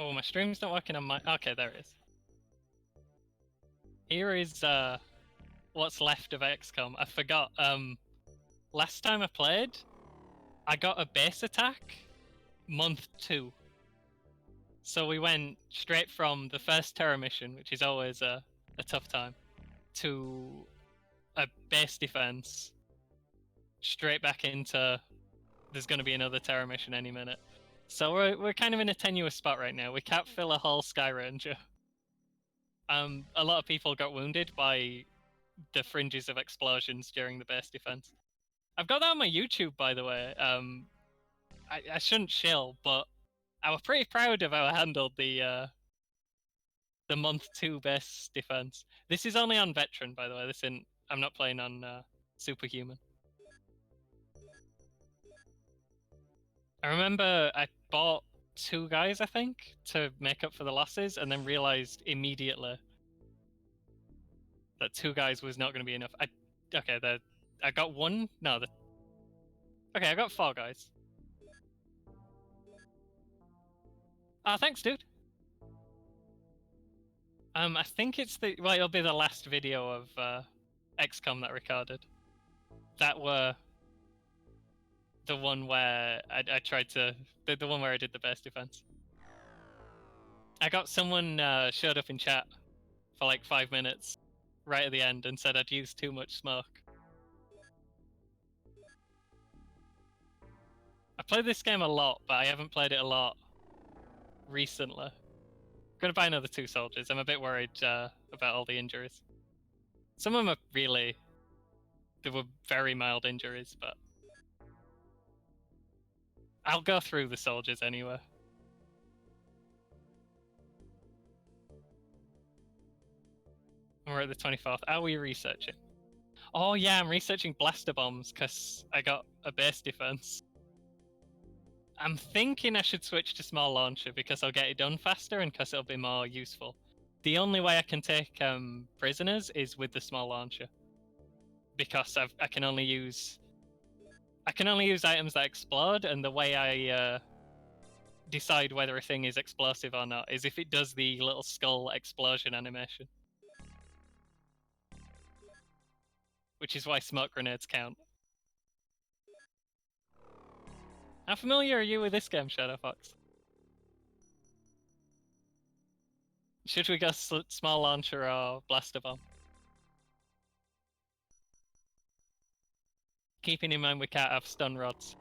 Oh, my stream's not working on my... Okay, there it is. Here is what's left of XCOM. I forgot. Last time I played, I got a base attack month 2. So we went straight from the first Terror mission, which is always a tough time, to a base defense, straight back into there's going to be another Terror mission any minute. So we're kind of in a tenuous spot right now. We can't fill a whole Sky Ranger. A lot of people got wounded by the fringes of explosions during the base defense. I've got that on my YouTube, by the way. I shouldn't chill, but I was pretty proud of how I handled the month 2 base defense. This is only on veteran, by the way. I'm not playing on superhuman. I remember I bought 2 guys, I think, to make up for the losses, and then realized immediately that 2 guys was not going to be enough. I got 1. No, okay, I got 4 guys. Thanks, dude. I think it'll be the last video of XCOM that I recorded. That were the one where I tried to... The one where I did the best defense. I got someone showed up in chat for like 5 minutes right at the end and said I'd used too much smoke. I played this game a lot, but I haven't played it a lot recently. I'm gonna buy another 2 soldiers. I'm a bit worried about all the injuries. Some of them are they were very mild injuries, but I'll go through the soldiers anyway. We're at the 24th. Are we researching? Oh yeah, I'm researching blaster bombs because I got a base defense. I'm thinking I should switch to small launcher because I'll get it done faster and because it'll be more useful. The only way I can take prisoners is with the small launcher, because I can only use items that explode, and the way I decide whether a thing is explosive or not is if it does the little skull explosion animation, which is why smoke grenades count. How familiar are you with this game, Shadow Fox? Should we go small launcher or blaster bomb? Keeping in mind we can't have stun rods.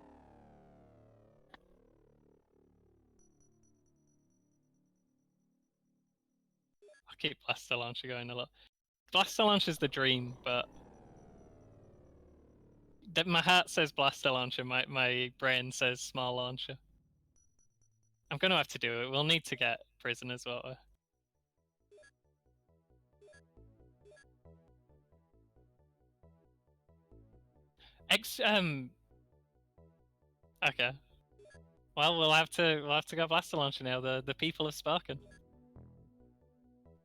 I'll keep blaster launcher going a lot. Blaster launcher's the dream, but my heart says blaster launcher, my brain says small launcher. I'm gonna have to do it. We'll need to get prisoners, won't we? Okay. Well, we'll have to go blaster launcher now. The people have spoken.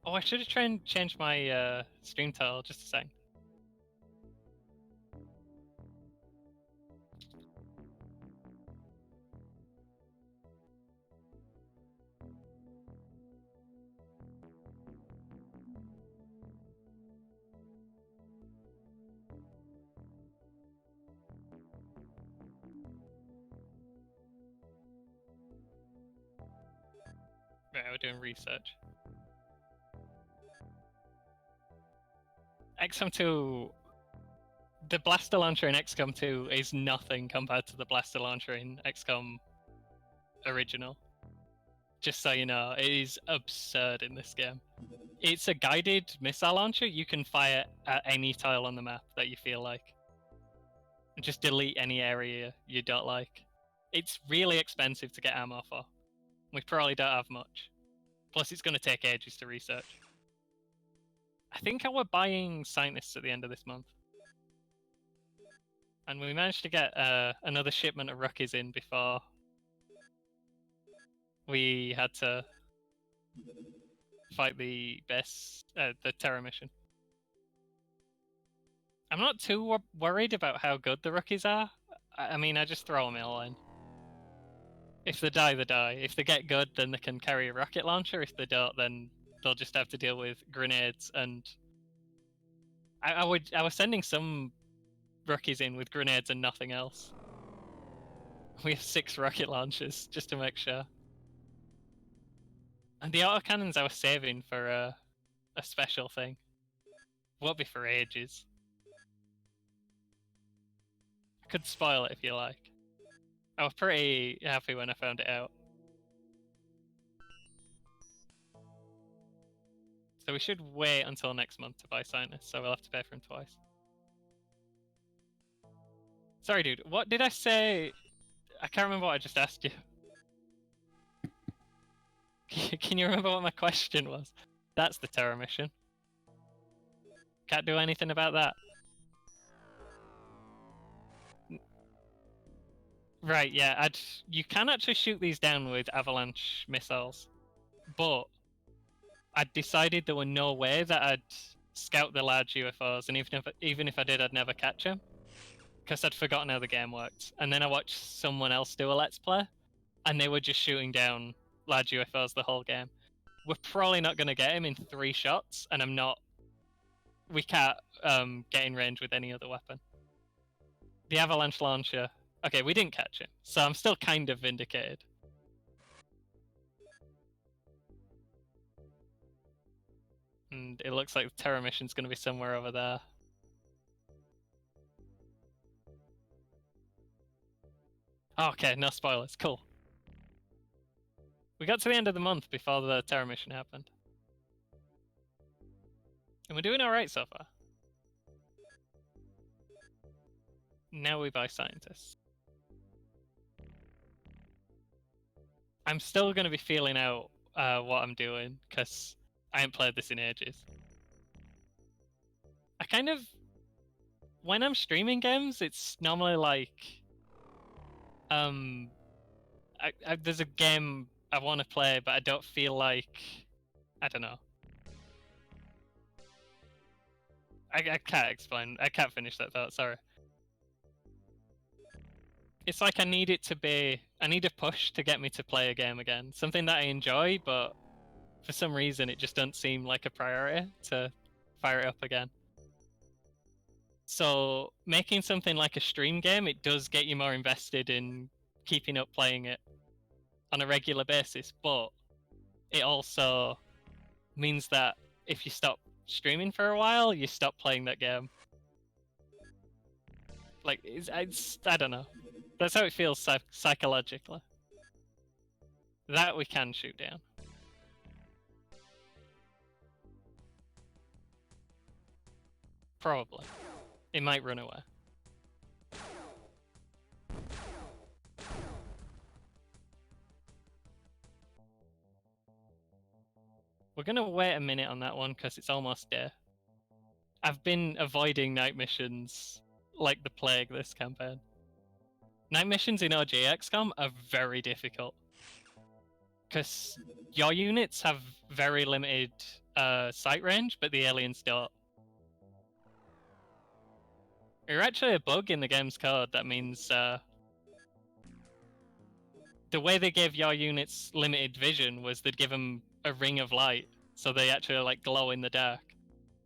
Oh, I should have changed my stream title just a second. Right, we're doing research. XCOM 2... The blaster launcher in XCOM 2 is nothing compared to the blaster launcher in XCOM original. Just so you know, it is absurd in this game. It's a guided missile launcher. You can fire at any tile on the map that you feel like. And just delete any area you don't like. It's really expensive to get ammo for. We probably don't have much. Plus, it's going to take ages to research. I think I were buying scientists at the end of this month. And we managed to get another shipment of rookies in before we had to fight the terror mission. I'm not too worried about how good the rookies are. I mean, I just throw them all in. If they die, they die. If they get good, then they can carry a rocket launcher. If they don't, then they'll just have to deal with grenades. And I was sending some rookies in with grenades and nothing else. We have 6 rocket launchers just to make sure. And the autocannons I was saving for a special thing. Won't be for ages. I could spoil it if you like. I was pretty happy when I found it out. So we should wait until next month to buy Sinus, so we'll have to pay for him twice. Sorry, dude. What did I say? I can't remember what I just asked you. Can you remember what my question was? That's the terror mission. Can't do anything about that. Right, yeah. You can actually shoot these down with avalanche missiles, but I'd decided there were no way that I'd scout the large UFOs, and even if I did, I'd never catch them, because I'd forgotten how the game worked. And then I watched someone else do a Let's Play, and they were just shooting down large UFOs the whole game. We're probably not going to get him in 3 shots, and we can't get in range with any other weapon. The avalanche launcher, okay, we didn't catch him, so I'm still kind of vindicated. And it looks like the terror mission's going to be somewhere over there. Okay, no spoilers, cool. We got to the end of the month before the terror mission happened. And we're doing alright so far. Now we buy scientists. I'm still going to be feeling out what I'm doing, because I haven't played this in ages. I kind of... When I'm streaming games, it's normally like... there's a game I want to play, but I don't feel like... I don't know. I can't explain. I can't finish that thought, sorry. It's like I need it to be... I need a push to get me to play a game again. Something that I enjoy, but for some reason it just doesn't seem like a priority to fire it up again. So making something like a stream game, it does get you more invested in keeping up playing it on a regular basis, but it also means that if you stop streaming for a while, you stop playing that game. Like, I don't know. That's how it feels psychologically. That we can shoot down. Probably. It might run away. We're gonna wait a minute on that one because it's almost day. I've been avoiding night missions like the plague this campaign. Night missions in OG XCOM are very difficult because your units have very limited sight range, but the aliens don't. There's actually a bug in the game's code that means the way they gave your units limited vision was they'd give them a ring of light, so they actually like glow in the dark.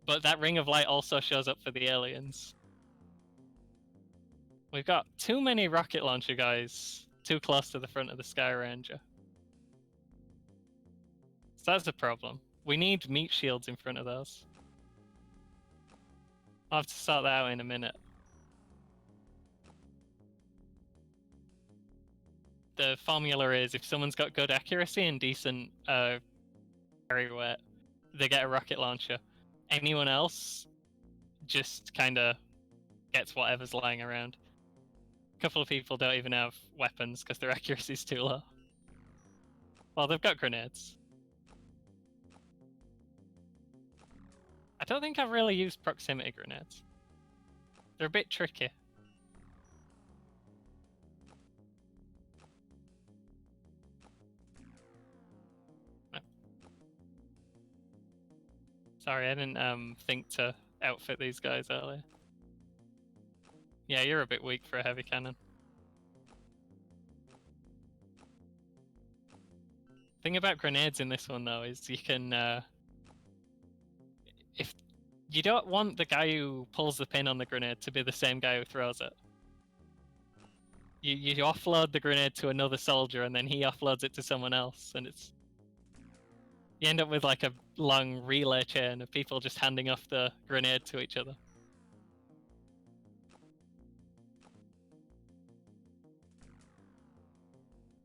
But that ring of light also shows up for the aliens. We've got too many rocket launcher guys too close to the front of the Sky Ranger. So that's a problem. We need meat shields in front of those. I'll have to sort that out in a minute. The formula is if someone's got good accuracy and decent carry weight, they get a rocket launcher. Anyone else just kind of gets whatever's lying around. A couple of people don't even have weapons because their accuracy is too low. Well, they've got grenades. I don't think I've really used proximity grenades. They're a bit tricky. Sorry, I didn't think to outfit these guys earlier. Yeah, you're a bit weak for a heavy cannon. thing about grenades in this one though is you can, if you don't want the guy who pulls the pin on the grenade to be the same guy who throws it. You offload the grenade to another soldier and then he offloads it to someone else, and you end up with like a long relay chain of people just handing off the grenade to each other.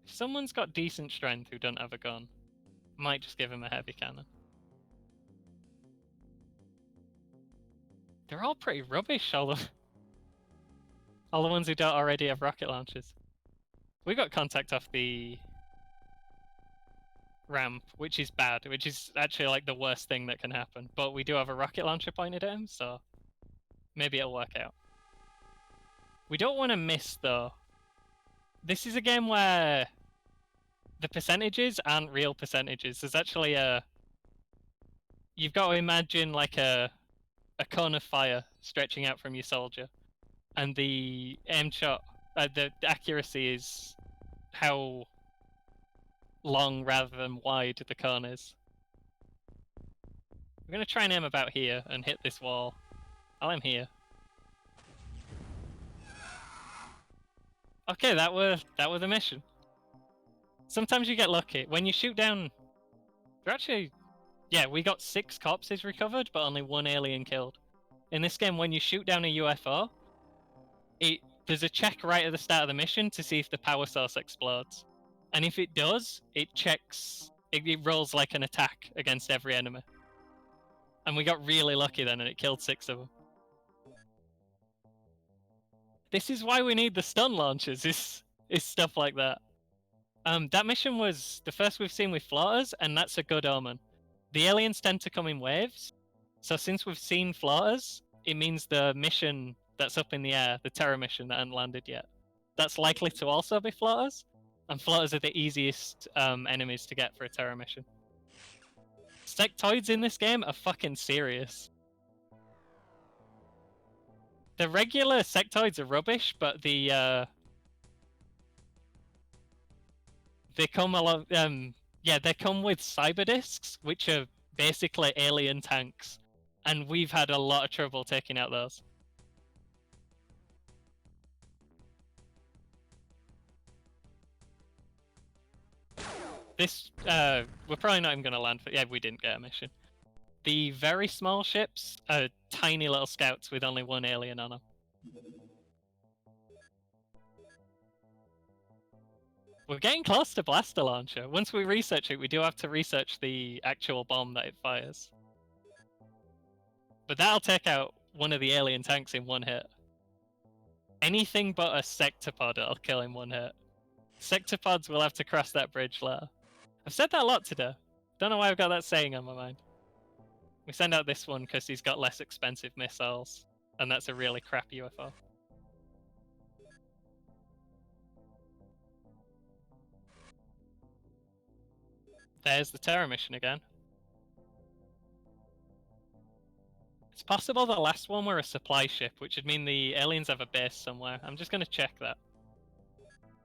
If someone's got decent strength who don't have a gun, I might just give him a heavy cannon. They're all pretty rubbish, all the ones who don't already have rocket launchers. We got contact off the ramp, which is bad, which is actually like the worst thing that can happen. But we do have a rocket launcher pointed at him, so maybe it'll work out. We don't want to miss, though. This is a game where the percentages aren't real percentages. There's actually you've got to imagine like a cone of fire stretching out from your soldier, and the aim shot, the accuracy is how long rather than wide the cone is. We're gonna try and aim about here and hit this wall. I'll aim here. Okay, that were the mission. Sometimes you get lucky. When you shoot down... They're actually... Yeah, we got 6 corpses recovered, but only 1 alien killed. In this game, when you shoot down a UFO, there's a check right at the start of the mission to see if the power source explodes. And if it does, it checks... It rolls like an attack against every enemy. And we got really lucky then, and it killed 6 of them. This is why we need the stun launchers, is stuff like that. That mission was the first we've seen with floaters, and that's a good omen. The aliens tend to come in waves, so since we've seen floaters, it means the mission that's up in the air, the terror mission that hasn't landed yet, that's likely to also be floaters, and floaters are the easiest enemies to get for a terror mission. Sectoids in this game are fucking serious. The regular sectoids are rubbish, but they come along. They come with cyber discs, which are basically alien tanks, and we've had a lot of trouble taking out those. This we're probably not even going to land for. Yeah, we didn't get a mission. The very small ships are tiny little scouts with only 1 alien on them. We're getting close to blaster launcher. Once we research it, we do have to research the actual bomb that it fires. But that'll take out one of the alien tanks in 1 hit. Anything but a sectopod will kill in 1 hit. Sectopods will have to cross that bridge later. I've said that a lot today. Don't know why I've got that saying on my mind. We send out this one because he's got less expensive missiles, and that's a really crap UFO. There's the terror mission again. It's possible the last one were a supply ship, which would mean the aliens have a base somewhere. I'm just going to check that.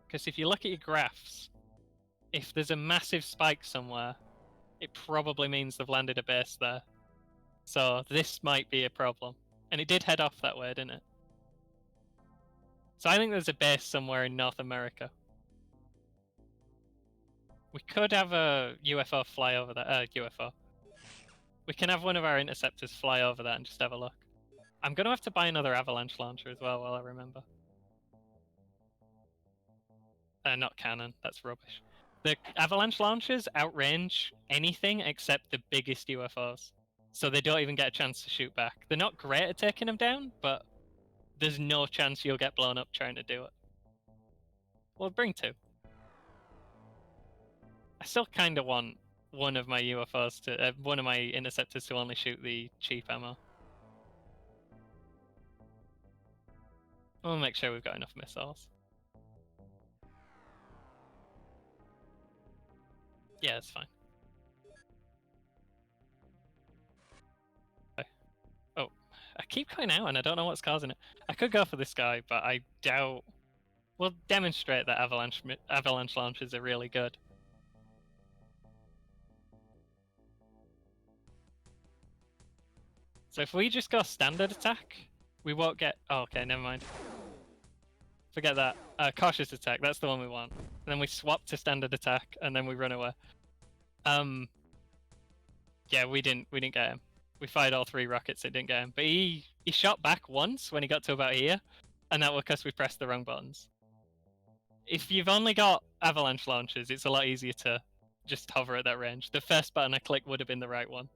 Because if you look at your graphs, if there's a massive spike somewhere, it probably means they've landed a base there. So this might be a problem. And it did head off that way, didn't it? So I think there's a base somewhere in North America. We could have a UFO fly over that. UFO. We can have one of our interceptors fly over that and just have a look. I'm going to have to buy another avalanche launcher as well while I remember. Not cannon. That's rubbish. The avalanche launchers outrange anything except the biggest UFOs. So they don't even get a chance to shoot back. They're not great at taking them down, but there's no chance you'll get blown up trying to do it. We'll bring 2. I still kind of want one of my UFOs to, one of my interceptors to only shoot the cheap ammo. We'll make sure we've got enough missiles. Yeah, that's fine. Oh, I keep going out and I don't know what's causing it. I could go for this guy, but I doubt... We'll demonstrate that avalanche launchers are really good. So if we just go standard attack, we won't get... Oh, okay, never mind. Forget that. Cautious attack, that's the one we want. And then we swap to standard attack, and then we run away. Yeah, we didn't get him. We fired all 3 rockets, it didn't get him. But he shot back once when he got to about here, and that was because we pressed the wrong buttons. If you've only got avalanche launchers, it's a lot easier to just hover at that range. The first button I clicked would have been the right one.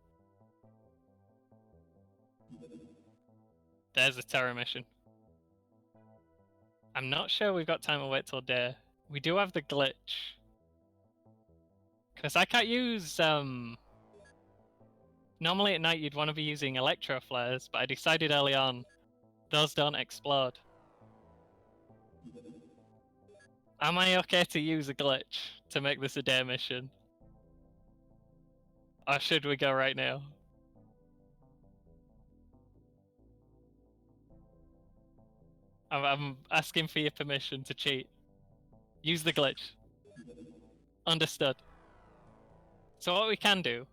There's a terror mission. I'm not sure we've got time to wait till day. We do have the glitch. Because I can't use... Normally at night you'd want to be using electro flares, but I decided early on those don't explode. Am I okay to use a glitch to make this a day mission? Or should we go right now? I'm asking for your permission to cheat. Use the glitch. Understood. So what we can do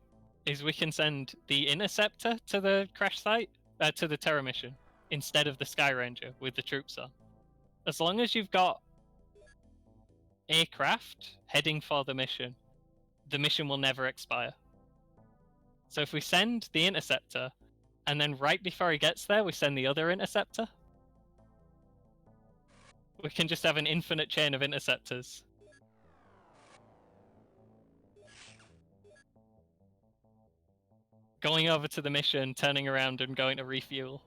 is we can send the interceptor to the crash site, to the terror mission, instead of the Sky Ranger with the troops on. As long as you've got a craft heading for the mission will never expire. So if we send the interceptor, and then right before he gets there, we send the other interceptor, we can just have an infinite chain of interceptors. Going over to the mission, turning around and going to refuel.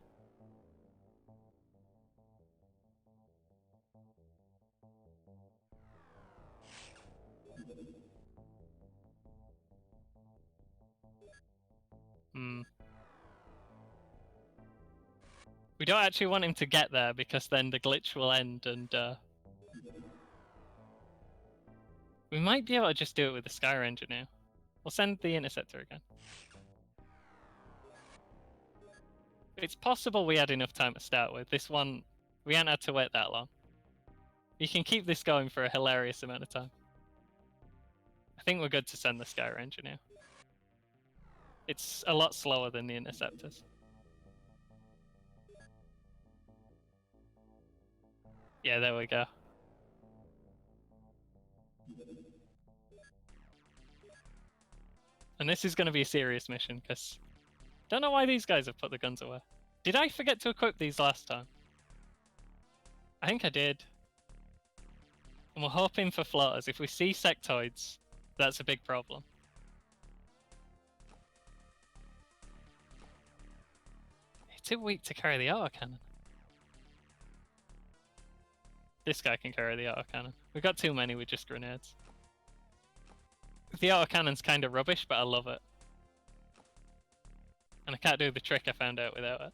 We don't actually want him to get there because then the glitch will end and we might be able to just do it with the Sky Ranger now. We'll send the interceptor again. It's possible we had enough time to start with. This one, we hadn't had to wait that long. You can keep this going for a hilarious amount of time. I think we're good to send the Sky Ranger now. It's a lot slower than the interceptors. Yeah, there we go. And this is going to be a serious mission, because don't know why these guys have put the guns away. Did I forget to equip these last time? I think I did. And we're hoping for floaters. If we see sectoids, that's a big problem. It's too weak to carry the autocannon. This guy can carry the autocannon. We got too many with just grenades. The autocannon's kind of rubbish, but I love it. And I can't do the trick I found out without it.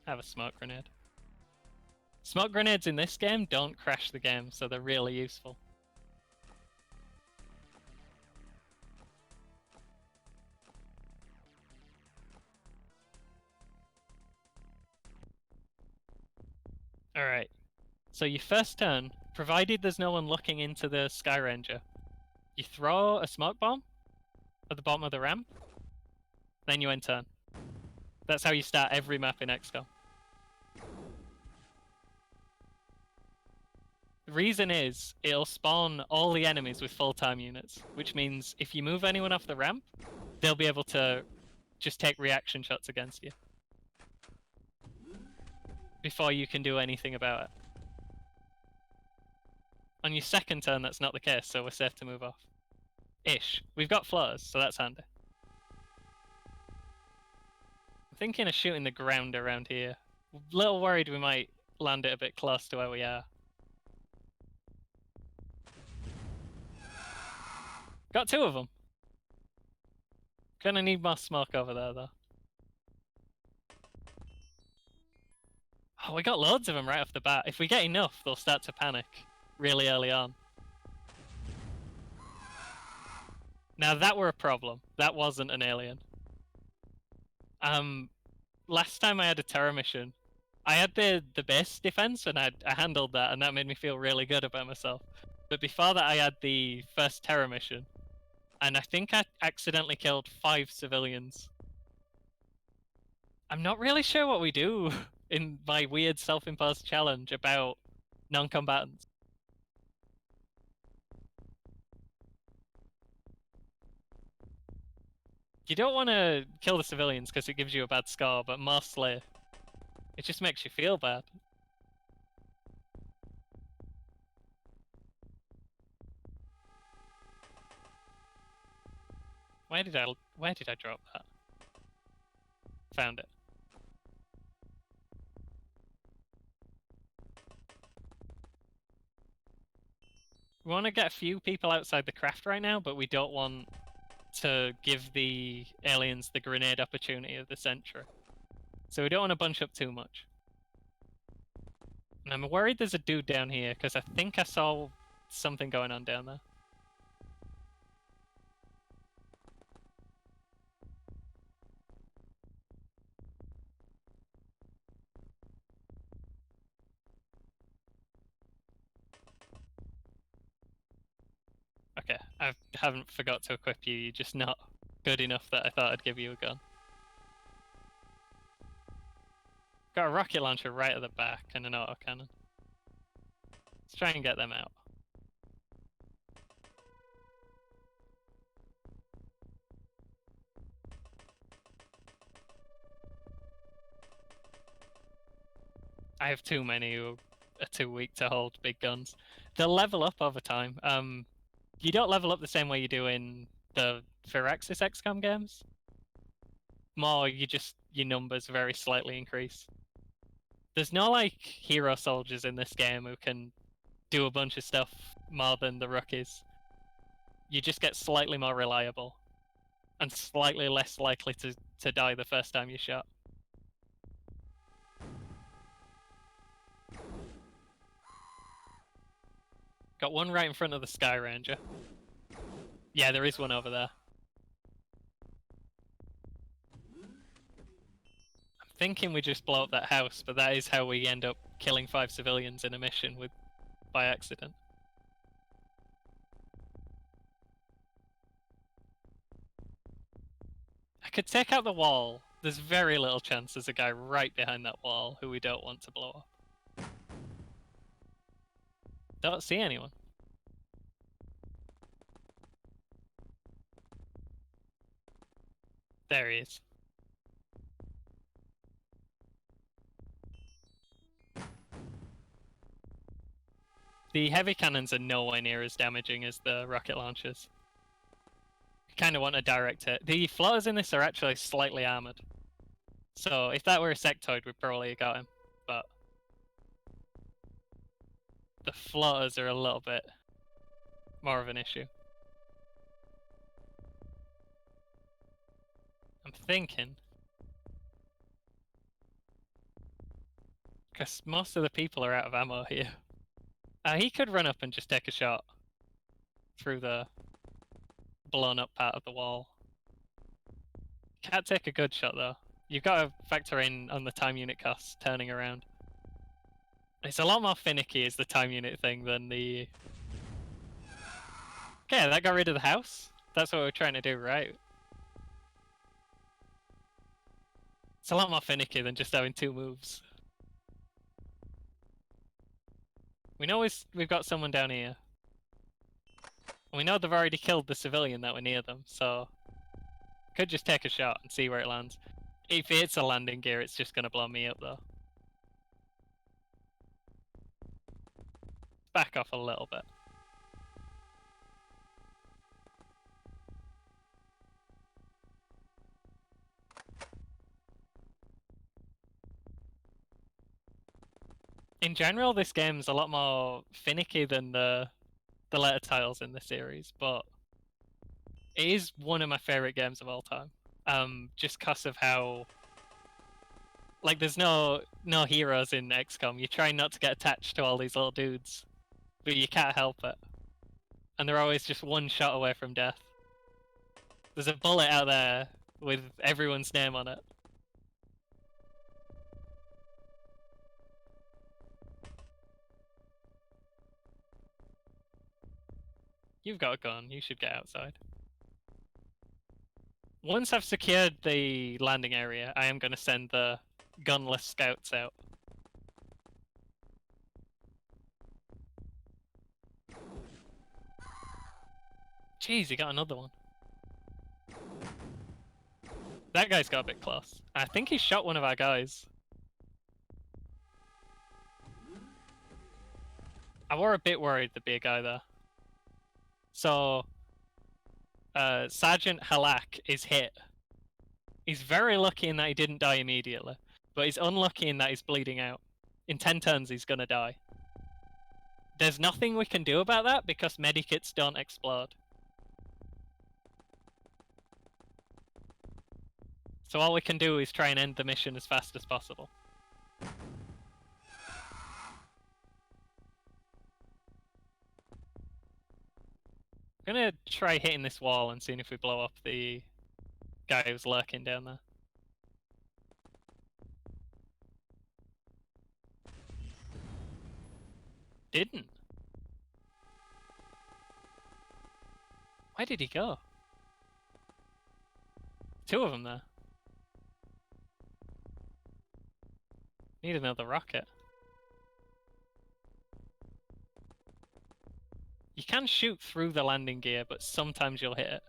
I have a smoke grenade. Smoke grenades in this game don't crash the game, so they're really useful. Alright, so your first turn, provided there's no one looking into the Sky Ranger, you throw a smoke bomb at the bottom of the ramp, then you end turn. That's how you start every map in XCOM. The reason is, it'll spawn all the enemies with full-time units, which means if you move anyone off the ramp, they'll be able to just take reaction shots against you before you can do anything about it. On your second turn, that's not the case, so we're safe to move off. Ish. We've got floaters, so that's handy. I'm thinking of shooting the ground around here. A little worried we might land it a bit close to where we are. Got 2 of them. Gonna need more smoke over there, though. Oh, we got loads of them right off the bat. If we get enough, they'll start to panic really early on. Now that were a problem. That wasn't an alien. Last time I had a terror mission, I had the base defense and I handled that, and that made me feel really good about myself. But before that, I had the first terror mission, and I think I accidentally killed 5 civilians. I'm not really sure what we do in my weird self-imposed challenge about non-combatants. You don't want to kill the civilians because it gives you a bad score, but mostly it just makes you feel bad. Where did I drop that? Found it. We want to get a few people outside the craft right now, but we don't want to give the aliens the grenade opportunity of the century. So we don't want to bunch up too much. And I'm worried there's a dude down here, because I think I saw something going on down there. Okay, I haven't forgot to equip you, you're just not good enough that I thought I'd give you a gun. Got a rocket launcher right at the back and an autocannon. Let's try and get them out. I have too many who are too weak to hold big guns. They'll level up over time. You don't level up the same way you do in the Firaxis XCOM games. More, your numbers very slightly increase. There's no like hero soldiers in this game who can do a bunch of stuff more than the rookies. You just get slightly more reliable and slightly less likely to die the first time you shot. Got one right in front of the Sky Ranger. Yeah, there is one over there. I'm thinking we just blow up that house, but that is how we end up killing 5 civilians in a mission by accident. I could take out the wall. There's very little chance there's a guy right behind that wall who we don't want to blow up. Don't see anyone. There he is. The heavy cannons are nowhere near as damaging as the rocket launchers. You kind of want to direct hit. The floaters in this are actually slightly armored. So if that were a sectoid, we'd probably have got him. But the floaters are a little bit more of an issue. I'm thinking, because most of the people are out of ammo here. He could run up and just take a shot through the blown up part of the wall. Can't take a good shot though. You've got to factor in on the time unit costs turning around. It's a lot more finicky as the time unit thing than the... Okay, that got rid of the house. That's what we're trying to do, right? It's a lot more finicky than just having 2 moves. We know we've got someone down here. And we know they've already killed the civilian that were near them, so... Could just take a shot and see where it lands. If it's a landing gear, it's just going to blow me up though. Back off a little bit. In general, this game's a lot more finicky than the later titles in the series, but it is one of my favorite games of all time. Just because of how, like, there's no heroes in XCOM. You try not to get attached to all these little dudes, but you can't help it, and they're always just one shot away from death. There's a bullet out there with everyone's name on it. You've got a gun. You should get outside. Once I've secured the landing area, I am going to send the gunless scouts out. Jeez, he got another one. That guy's got a bit close. I think he shot one of our guys. I were a bit worried there'd be a guy there. So, Sergeant Halak is hit. He's very lucky in that he didn't die immediately, but he's unlucky in that he's bleeding out. In 10 turns, he's gonna die. There's nothing we can do about that because medikits don't explode. So all we can do is try and end the mission as fast as possible. I'm gonna try hitting this wall and seeing if we blow up the guy who's lurking down there. Didn't. Where did he go? Two of them there. Need another rocket. You can shoot through the landing gear, but sometimes you'll hit it.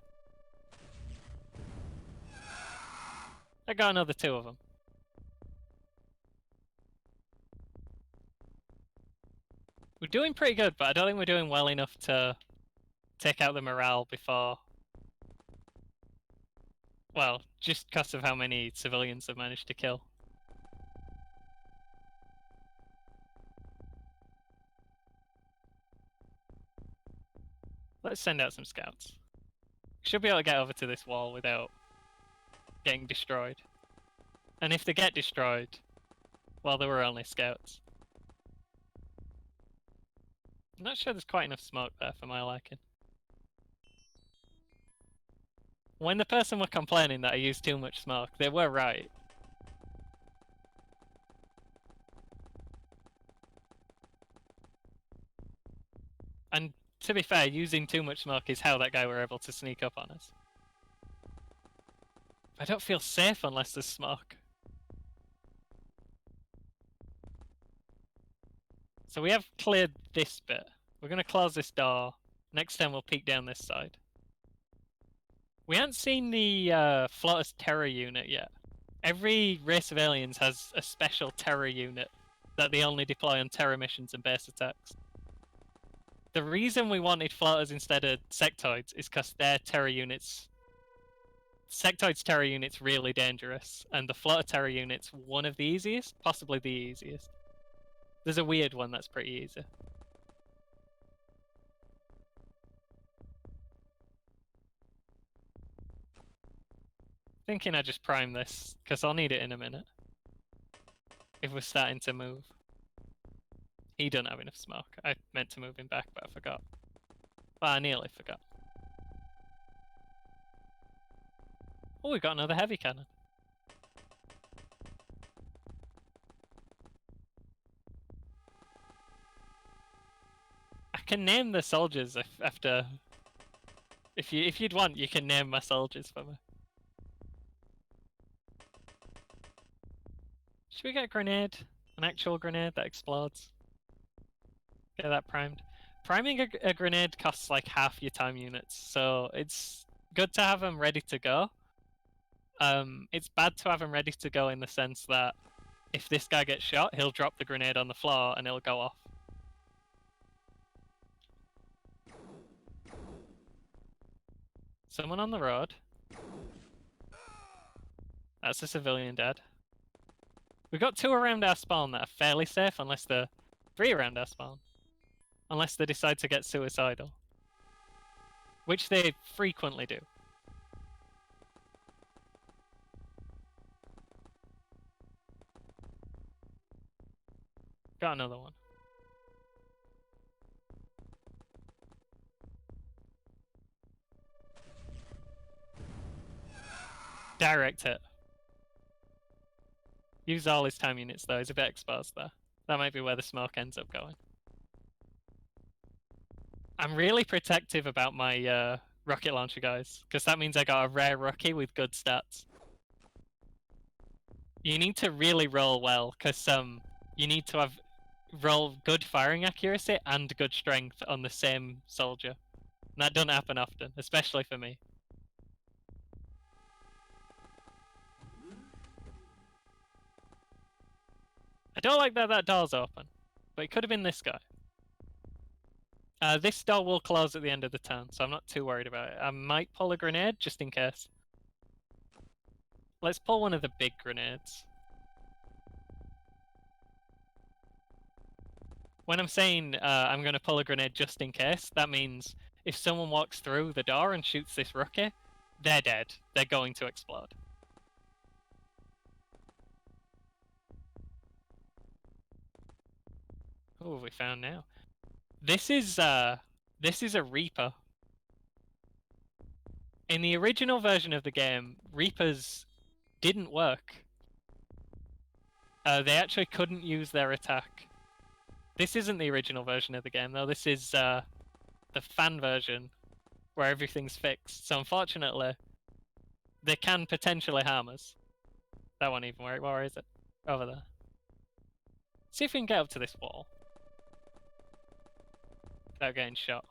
I got another two of them. We're doing pretty good, but I don't think we're doing well enough to take out the morale before... Well, just because of how many civilians have managed to kill. Let's send out some scouts. Should be able to get over to this wall without getting destroyed. And if they get destroyed, well, they were only scouts. I'm not sure there's quite enough smoke there for my liking. When the person were complaining that I used too much smoke, they were right. And to be fair, using too much smoke is how that guy were able to sneak up on us. I don't feel safe unless there's smoke. So we have cleared this bit. We're going to close this door. Next time we'll peek down this side. We haven't seen the Floater's Terror unit yet. Every race of aliens has a special terror unit that they only deploy on terror missions and base attacks. The reason we wanted floaters instead of sectoids is because their terror units... Sectoid's terror unit's really dangerous, and the floater terror unit's one of the easiest, possibly the easiest. There's a weird one that's pretty easy. Thinking I just prime this, because I'll need it in a minute. If we're starting to move. He doesn't have enough smoke. I meant to move him back, but I forgot. Well, I nearly forgot. Oh, we got another heavy cannon. I can name the soldiers after... If you'd want, you can name my soldiers for me. Should we get a grenade? An actual grenade that explodes? Get that primed. Priming a grenade costs like half your time units, so it's good to have them ready to go. It's bad to have them ready to go in the sense that if this guy gets shot, he'll drop the grenade on the floor and it'll go off. Someone on the road. That's a civilian dead. We've got two around our spawn that are fairly safe, unless they're three around our spawn. Unless they decide to get suicidal. Which they frequently do. Got another one. Direct hit. Use all his time units though, he's a bit exposed there. That might be where the smoke ends up going. I'm really protective about my rocket launcher guys, because that means I got a rare rookie with good stats. You need to really roll well, because you need to have roll good firing accuracy and good strength on the same soldier. And that doesn't happen often, especially for me. I don't like that that door's open, but it could have been this guy. This door will close at the end of the turn, so I'm not too worried about it. I might pull a grenade just in case. Let's pull one of the big grenades. When I'm saying I'm going to pull a grenade just in case, that means if someone walks through the door and shoots this rookie, they're dead. They're going to explode. Who have we found now? This is a Reaper. In the original version of the game, Reapers didn't work. They actually couldn't use their attack. This isn't the original version of the game, though. This is the fan version, where everything's fixed. So unfortunately, they can potentially harm us. That won't even work. Where is it? Over there. See if we can get up to this wall without getting shot.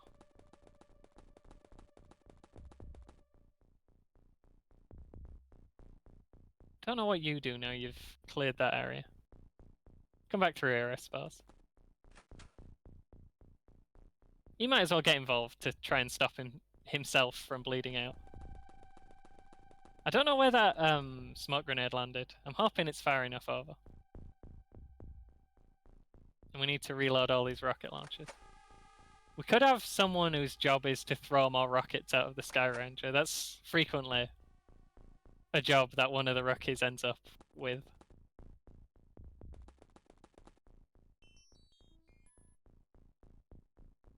Don't know what you do now you've cleared that area. Come back through here, I suppose. He might as well get involved to try and stop himself from bleeding out. I don't know where that smoke grenade landed. I'm hoping it's far enough over. And we need to reload all these rocket launchers. We could have someone whose job is to throw more rockets out of the Sky Ranger. That's frequently a job that one of the rookies ends up with.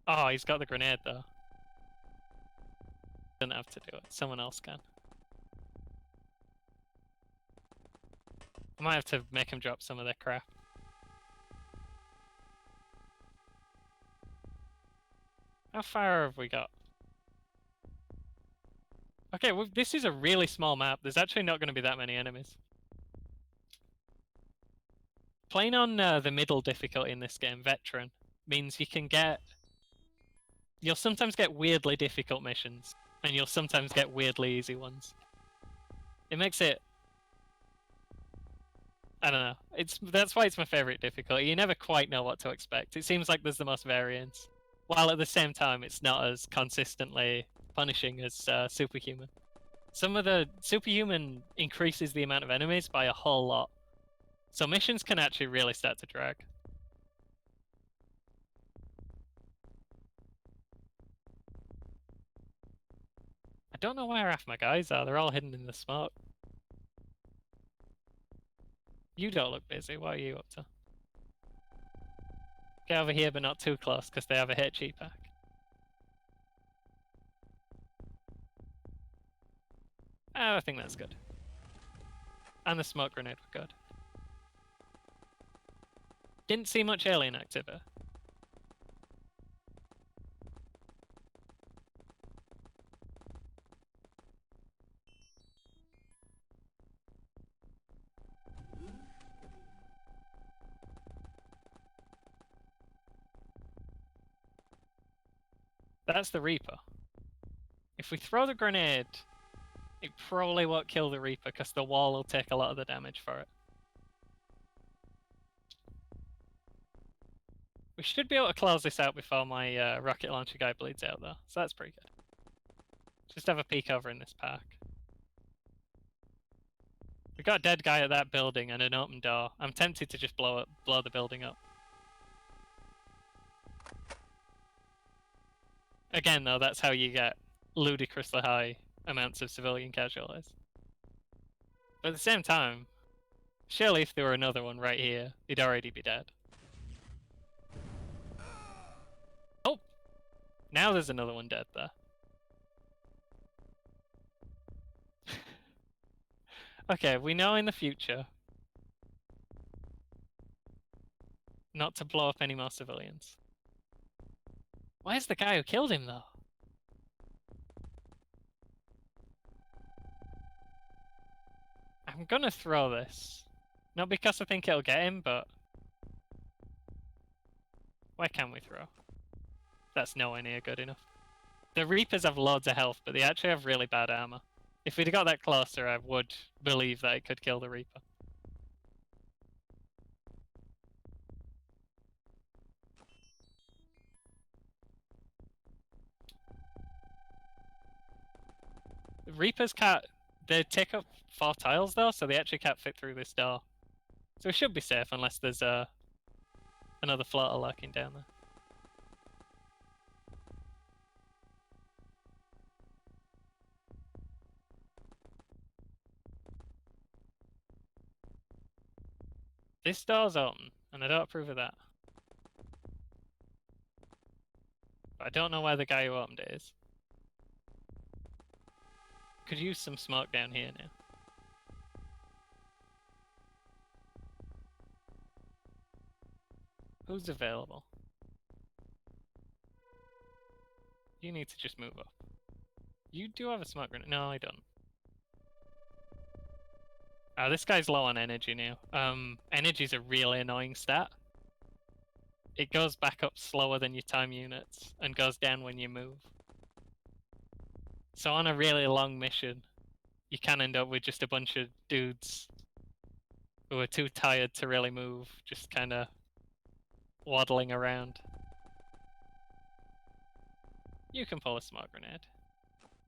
Oh, he's got the grenade though. Doesn't have to do it. Someone else can. I might have to make him drop some of their crap. How far have we got? Okay, well, this is a really small map. There's actually not going to be that many enemies. Playing on the middle difficulty in this game, Veteran, means you can get... You'll sometimes get weirdly difficult missions, and you'll sometimes get weirdly easy ones. It makes it... I don't know. That's why it's my favorite difficulty. You never quite know what to expect. It seems like there's the most variance, while at the same time it's not as consistently punishing as Superhuman. Some of the Superhuman increases the amount of enemies by a whole lot, so missions can actually really start to drag. I don't know where half my guys are. They're all hidden in the smoke. You don't look busy. What are you up to? Get over here, but not too close, because they have a HE pack. Oh, I think that's good. And the smoke grenade were good. Didn't see much alien activity. That's the Reaper. If we throw the grenade, it probably won't kill the Reaper because the wall will take a lot of the damage for it. We should be able to close this out before my rocket launcher guy bleeds out though, so that's pretty good. Just have a peek over in this park. We got a dead guy at that building and an open door. I'm tempted to just blow the building up. Again though, that's how you get ludicrously high amounts of civilian casualties. But at the same time, surely if there were another one right here, he'd already be dead. Oh! Now there's another one dead there. Okay, we know in the future not to blow up any more civilians. Where's the guy who killed him though? I'm gonna throw this. Not because I think it'll get him, but... Where can we throw? That's nowhere near good enough. The Reapers have loads of health, but they actually have really bad armor. If we'd have got that closer, I would believe that it could kill the Reaper. The Reapers can't... They take up 4 tiles though, so they actually can't fit through this door. So we should be safe unless there's another floater lurking down there. This door's open, and I don't approve of that. But I don't know where the guy who opened it is. Could use some smoke down here now. Who's available? You need to just move up. You do have a smoke grenade. No, I don't. Oh, this guy's low on energy now. Energy's a really annoying stat. It goes back up slower than your time units and goes down when you move. So on a really long mission, you can end up with just a bunch of dudes who are too tired to really move, just kind of waddling around. You can pull a smoke grenade.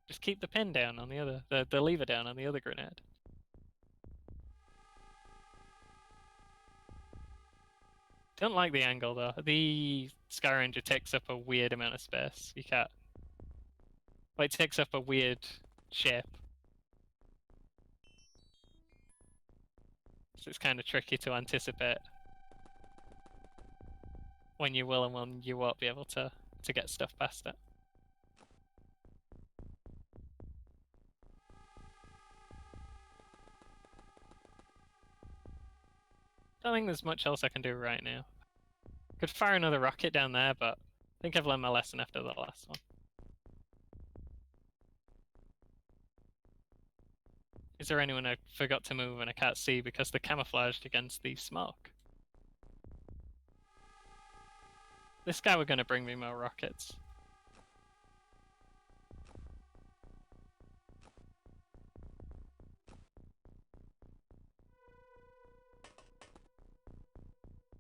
Just keep the pin down on the other, the lever down on the other grenade. Don't like the angle though. The Sky Ranger takes up a weird amount of space. You can't... Well, it takes up a weird shape. So it's kind of tricky to anticipate when you will and when you won't be able to get stuff past it. Don't think there's much else I can do right now. Could fire another rocket down there, but I think I've learned my lesson after the last one. Is there anyone I forgot to move and I can't see because they're camouflaged against the smoke? This guy were going to bring me more rockets.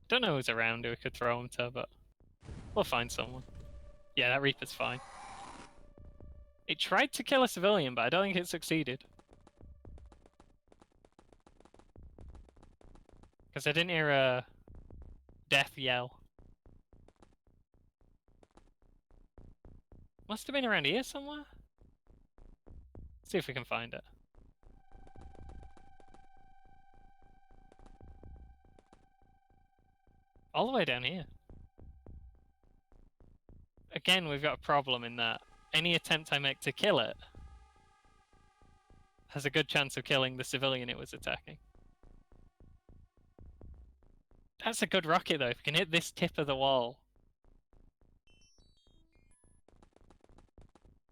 Don't know who's around who we could throw him to, but we'll find someone. Yeah, that Reaper's fine. It tried to kill a civilian, but I don't think it succeeded. Because I didn't hear a death yell. Must have been around here somewhere. Let's see if we can find it. All the way down here. Again, we've got a problem in that any attempt I make to kill it has a good chance of killing the civilian it was attacking. That's a good rocket though, if we can hit this tip of the wall.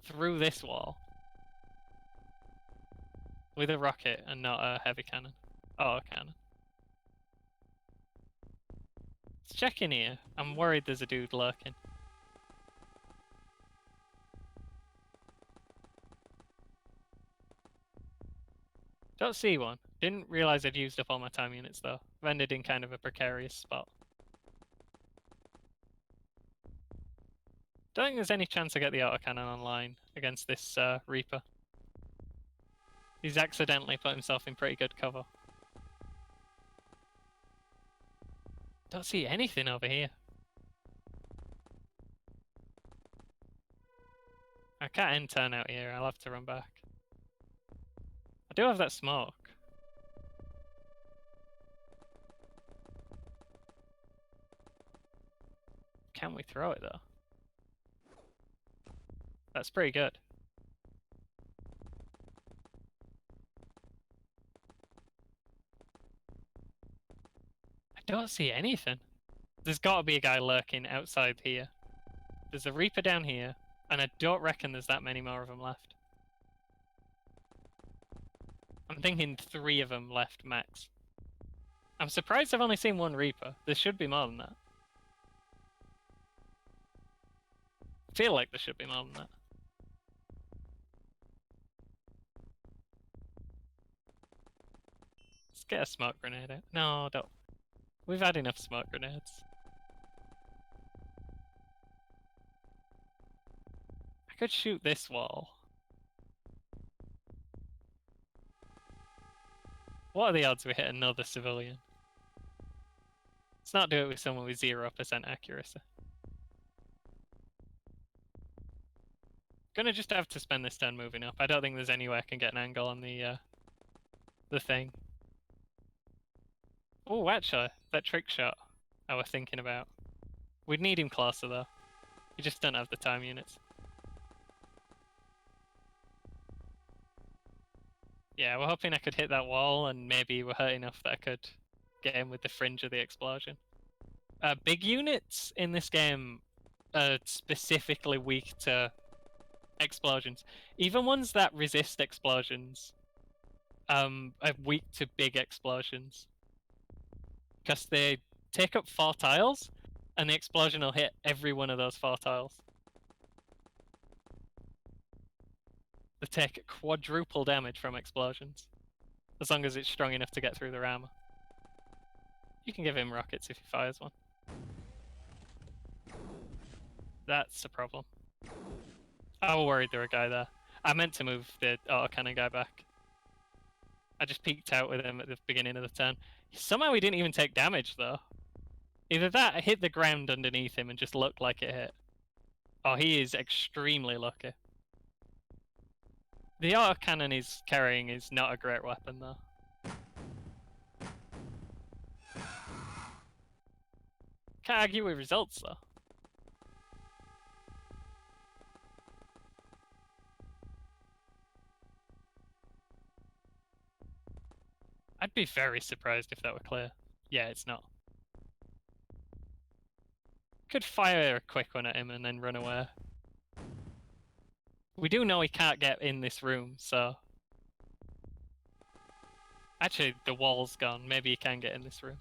Through this wall. With a rocket and not a heavy cannon. Oh, a cannon. Let's check in here. I'm worried there's a dude lurking. Don't see one. Didn't realise I'd used up all my time units though. I've ended in kind of a precarious spot. Don't think there's any chance I get the autocannon online against this Reaper. He's accidentally put himself in pretty good cover. Don't see anything over here. I can't end turn out here, I'll have to run back. I do have that smoke. Can we throw it though? That's pretty good. I don't see anything. There's gotta be a guy lurking outside here. There's a Reaper down here, and I don't reckon there's that many more of them left. I'm thinking 3 of them left max. I'm surprised I've only seen 1 Reaper. There should be more than that. I feel like there should be more than that. Let's get a smoke grenade out. No, don't. We've had enough smoke grenades. I could shoot this wall. What are the odds we hit another civilian? Let's not do it with someone with 0% accuracy. Gonna just have to spend this turn moving up. I don't think there's any way I can get an angle on the thing. Oh, actually, that trick shot I was thinking about. We'd need him closer though. We just don't have the time units. Yeah, we're hoping I could hit that wall and maybe we're hurt enough that I could get him with the fringe of the explosion. Big units in this game are specifically weak to explosions. Even ones that resist explosions are weak to big explosions. Because they take up 4 tiles and the explosion will hit every one of those 4 tiles. They take quadruple damage from explosions. As long as it's strong enough to get through their armor. You can give him rockets if he fires one. That's a problem. I was worried there was a guy there. I meant to move the autocannon guy back. I just peeked out with him at the beginning of the turn. Somehow he didn't even take damage though. Either that hit the ground underneath him and just looked like it hit. Oh, he is extremely lucky. The autocannon he's carrying is not a great weapon though. Can't argue with results though. I'd be very surprised if that were clear. Yeah, it's not. Could fire a quick one at him and then run away. We do know he can't get in this room, so... Actually, the wall's gone. Maybe he can get in this room.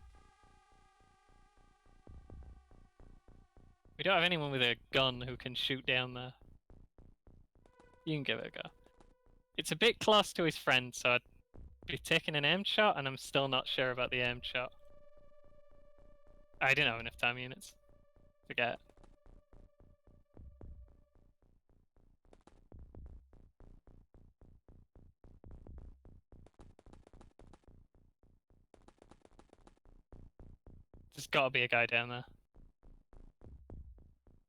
We don't have anyone with a gun who can shoot down there. You can give it a go. It's a bit close to his friend, so I'd be taking an aim shot, and I'm still not sure about the aim shot. I didn't have enough time units. Forget. There's gotta be a guy down there.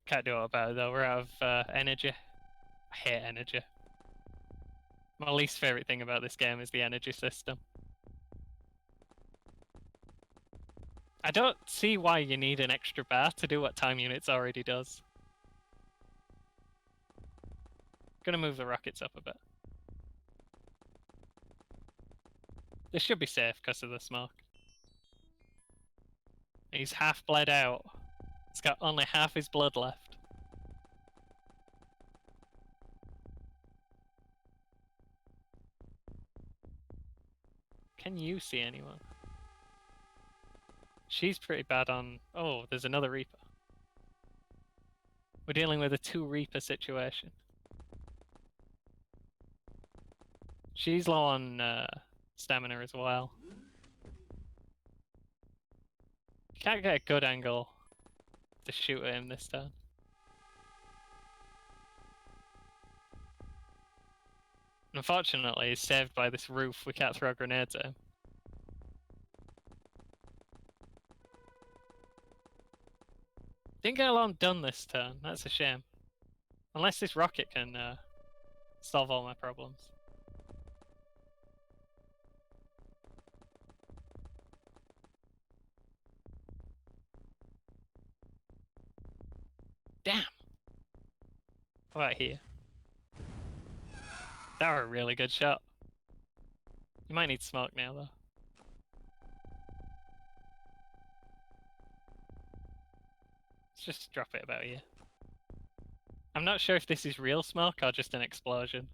Can't do it about it though, we're out of energy. I hate energy. My least favourite thing about this game is the energy system. I don't see why you need an extra bar to do what time units already does. Gonna move the rockets up a bit. This should be safe because of the smoke. He's half bled out. He's got only half his blood left. Can you see anyone? She's pretty bad on... Oh, there's another Reaper. We're dealing with a 2 Reaper situation. She's low on stamina as well. Can't get a good angle to shoot at him this turn. Unfortunately, he's saved by this roof. We can't throw grenades at him. Didn't get along done this turn. That's a shame. Unless this rocket can solve all my problems. Damn! Right here. That was a really good shot. You might need smoke now though. Let's just drop it about here. I'm not sure if this is real smoke or just an explosion.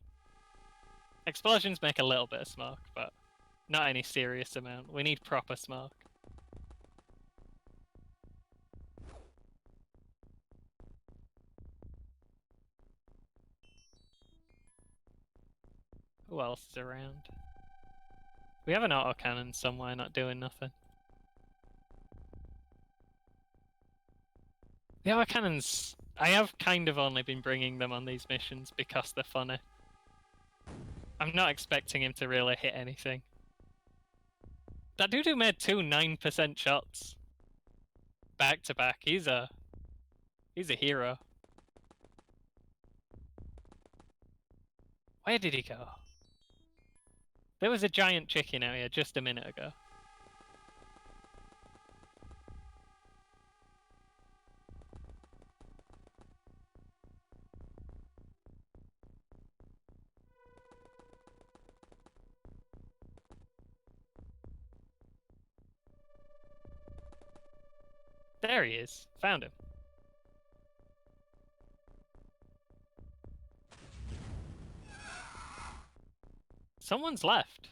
Explosions make a little bit of smoke, but not any serious amount. We need proper smoke. Who else is around? We have an autocannon somewhere not doing nothing. The autocannons, I have kind of only been bringing them on these missions because they're funny. I'm not expecting him to really hit anything. That dude who made two 9% shots back to back, he's a hero. Where did he go? There was a giant chicken out here just a minute ago. There he is. Found him. Someone's left.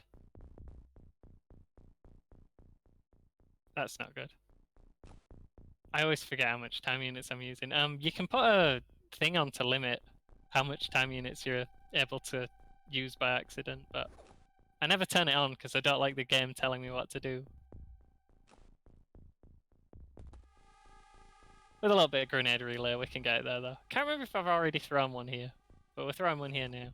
That's not good. I always forget how much time units I'm using. You can put a thing on to limit how much time units you're able to use by accident, but I never turn it on because I don't like the game telling me what to do. With a little bit of grenade relay, we can get it there, though. Can't remember if I've already thrown one here, but we're throwing one here now.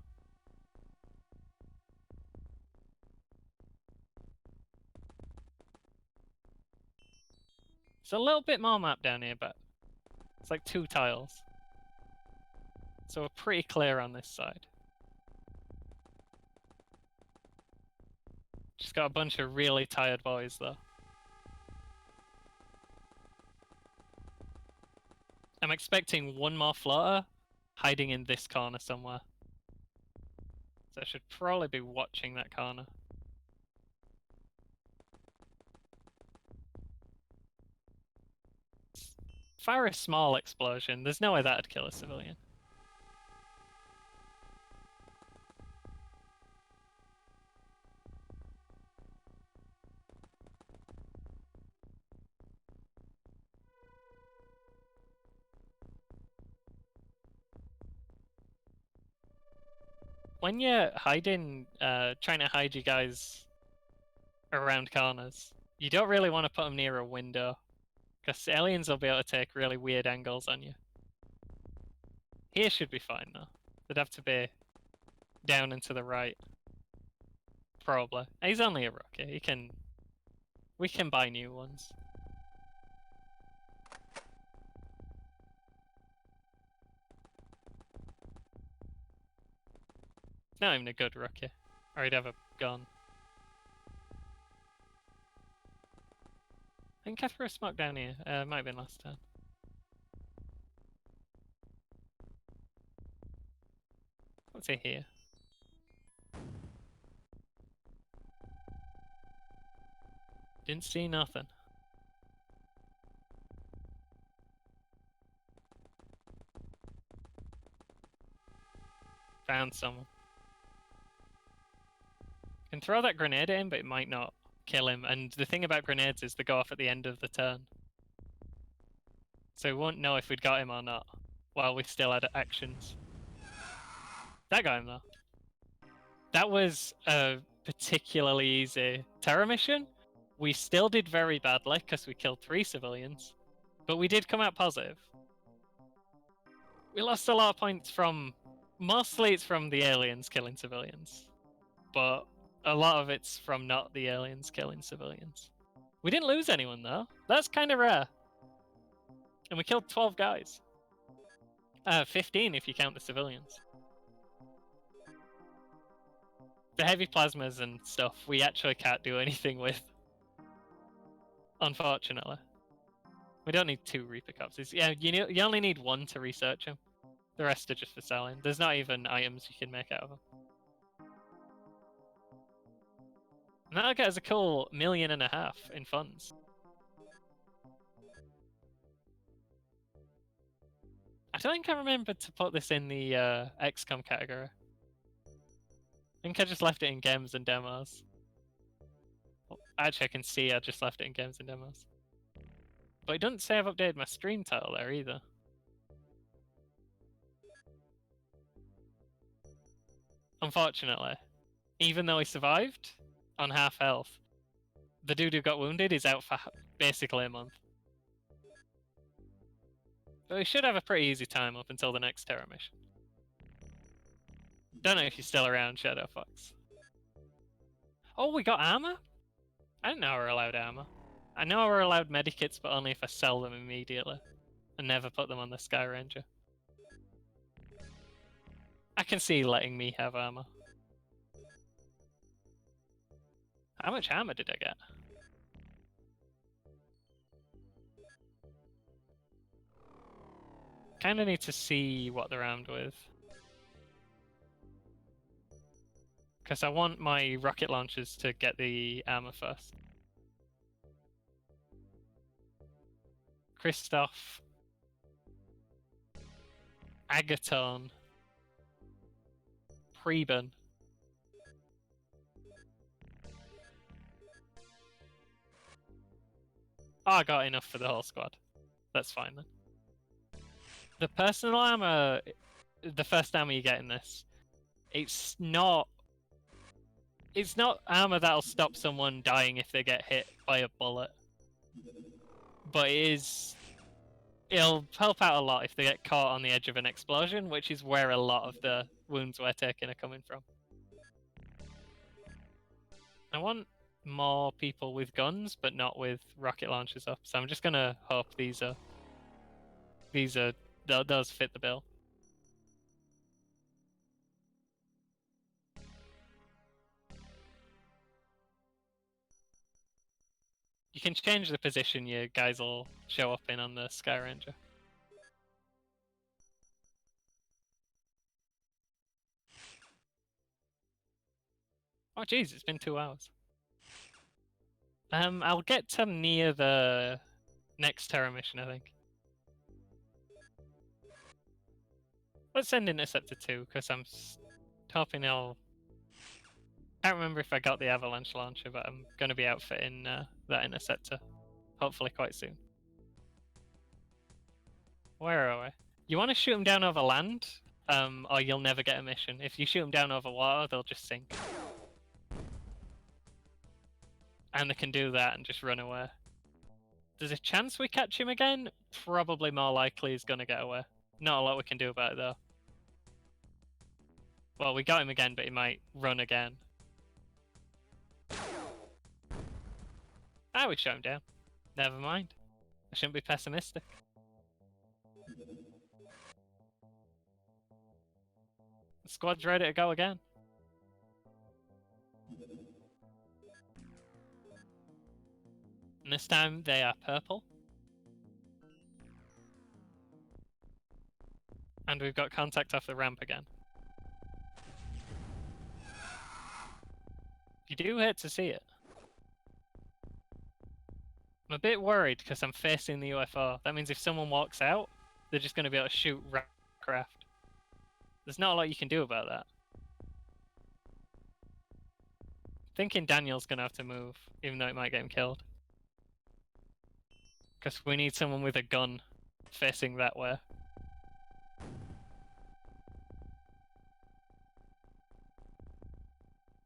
It's a little bit more map down here, but it's like 2 tiles. So we're pretty clear on this side. Just got a bunch of really tired boys, though. I'm expecting one more floater hiding in this corner somewhere. So I should probably be watching that corner. Fire a small explosion. There's no way that'd kill a civilian. When you're hiding, trying to hide you guys around corners, you don't really want to put them near a window, because aliens will be able to take really weird angles on you. Here should be fine, though. They'd have to be down and to the right. Probably. He's only a rookie. We can buy new ones. Not even a good rookie, or he'd have a gun. I think I threw a smoke down here. Might have been last turn. What's it here? Didn't see nothing. Found someone. Can throw that grenade at him, but it might not kill him. And the thing about grenades is they go off at the end of the turn. So we won't know if we'd got him or not, while we still had actions. That got him, though. That was a particularly easy terror mission. We still did very badly, because we killed 3 civilians. But we did come out positive. We lost a lot of points from... Mostly it's from the aliens killing civilians. But a lot of it's from not the aliens killing civilians. We didn't lose anyone, though. That's kind of rare. And we killed 12 guys. 15 if you count the civilians. The heavy plasmas and stuff we actually can't do anything with. Unfortunately. We don't need 2 Reaper corpses. Yeah, you only need 1 to research them. The rest are just for selling. There's not even items you can make out of them. And that'll get us a cool 1.5 million in funds. I don't think I remembered to put this in the XCOM category. think I just left it in games and demos. Actually, I can see I just left it in games and demos. But it doesn't say I've updated my stream title there either. Unfortunately, even though he survived on half health, the dude who got wounded is out for basically a month. But we should have a pretty easy time up until the next Terra mission. Don't know if you're still around, Shadow Fox. Oh, we got armor? I didn't know we were allowed armor. I know we're allowed medikits, but only if I sell them immediately. And never put them on the Sky Ranger. I can see letting me have armor. How much armor did I get? Kinda need to see what they're armed with. Because I want my rocket launchers to get the armor first. Christoph. Agaton. Preben. Oh, I got enough for the whole squad. That's fine then. The personal armor, the first armor you get in this, it's not armor that'll stop someone dying if they get hit by a bullet. But it'll help out a lot if they get caught on the edge of an explosion, which is where a lot of the wounds we're taking are coming from. I want more people with guns, but not with rocket launchers up. So I'm just gonna hope those fit the bill. You can change the position your guys will show up in on the Sky Ranger. Oh jeez, it's been 2 hours. I'll get to near the next Terra mission, I think. Let's send Interceptor 2, because I'm hoping I'll... I can't remember if I got the Avalanche launcher, but I'm going to be outfitting that Interceptor, hopefully quite soon. Where are we? You want to shoot them down over land, or you'll never get a mission. If you shoot them down over water, they'll just sink. And they can do that and just run away. There's a chance we catch him again. Probably more likely he's going to get away. Not a lot we can do about it, though. Well, we got him again, but he might run again. Ah, we shot him down. Never mind. I shouldn't be pessimistic. The squad's ready to go again. And this time they are purple. And we've got contact off the ramp again. You do hate to see it. I'm a bit worried because I'm facing the UFO. That means if someone walks out, they're just going to be able to shoot craft. There's not a lot you can do about that. Thinking Daniel's going to have to move, even though it might get him killed. Because we need someone with a gun facing that way.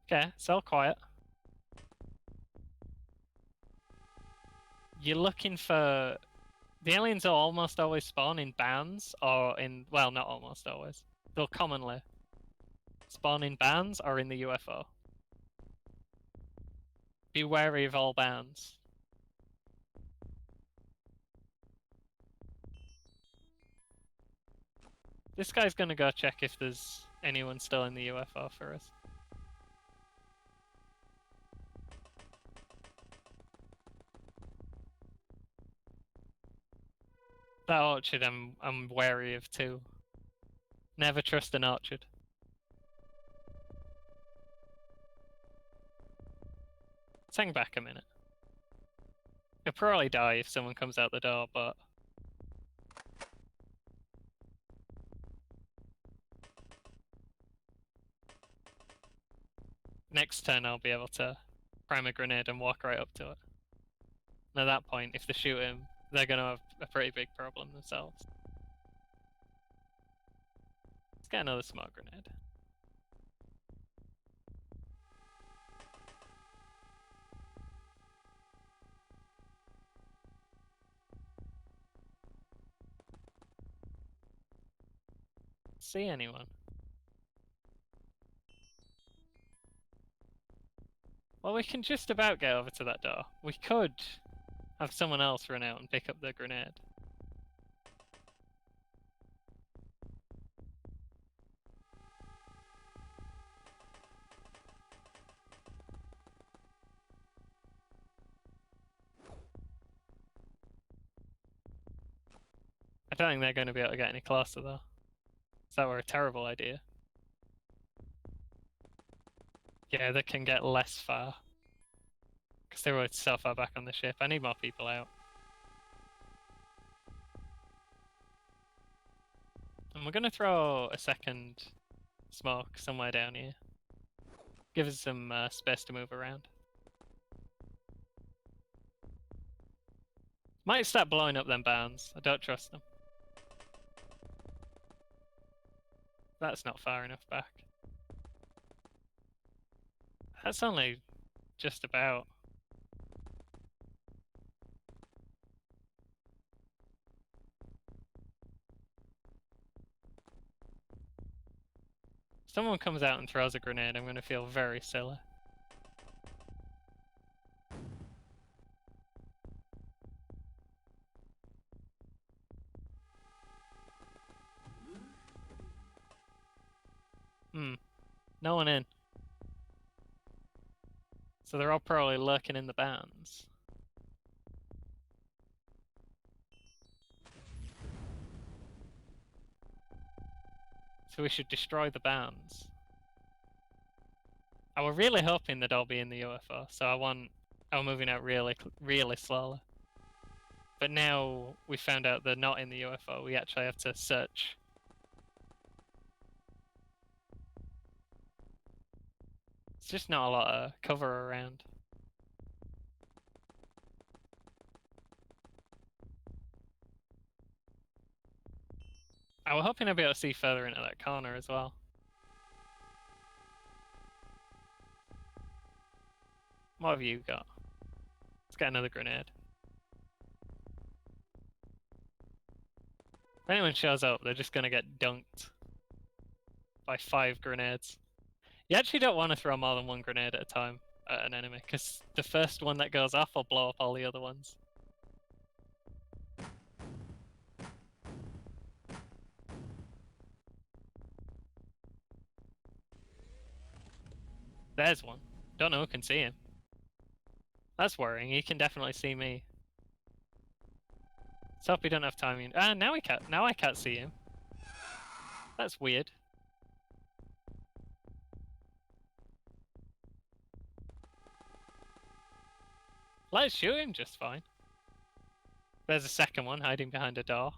Okay, it's all quiet. You're looking for... The aliens will almost always spawn in bands, or in... Well, not almost always. They'll commonly spawn in bands or in the UFO. Be wary of all bands. This guy's gonna go check if there's anyone still in the UFO for us. That orchard I'm wary of too. Never trust an orchard. Let's hang back a minute. He'll probably die if someone comes out the door, but... next turn I'll be able to prime a grenade and walk right up to it. And at that point, if they shoot him, they're gonna have a pretty big problem themselves. Let's get another smoke grenade. See anyone? Well, we can just about get over to that door. We could have someone else run out and pick up the grenade. I don't think they're going to be able to get any closer though. So that were a terrible idea. Yeah, they can get less far. Because they were so far back on the ship. I need more people out. And we're going to throw a second smoke somewhere down here. Give us some space to move around. Might start blowing up them barns. I don't trust them. That's not far enough back. That's only just about. If someone comes out and throws a grenade, I'm going to feel very silly. No one in. So they're all probably lurking in the barns. So we should destroy the barns. I was really hoping they'd all be in the UFO, so I'm moving out really slowly. But now we found out they're not in the UFO, we actually have to search. It's just not a lot of cover around. I was hoping I'd be able to see further into that corner as well. What have you got? Let's get another grenade. If anyone shows up, they're just gonna get dunked by 5 grenades. You actually don't want to throw more than 1 grenade at a time at an enemy, because the first one that goes off will blow up all the other ones. There's one. Don't know who can see him. That's worrying. He can definitely see me. Let's hope we don't have timing. Ah, now we can't. Now I can't see him. That's weird. Let's shoot him just fine. There's a second one hiding behind a door.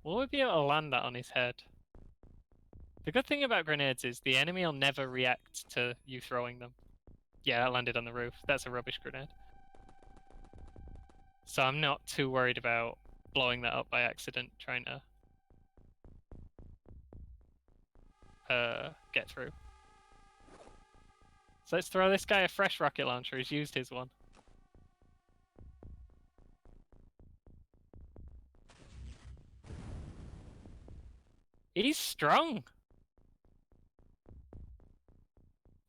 Will we be able to land that on his head? The good thing about grenades is the enemy will never react to you throwing them. Yeah, that landed on the roof. That's a rubbish grenade. So I'm not too worried about blowing that up by accident, trying to get through. So let's throw this guy a fresh rocket launcher. He's used his one. He's strong.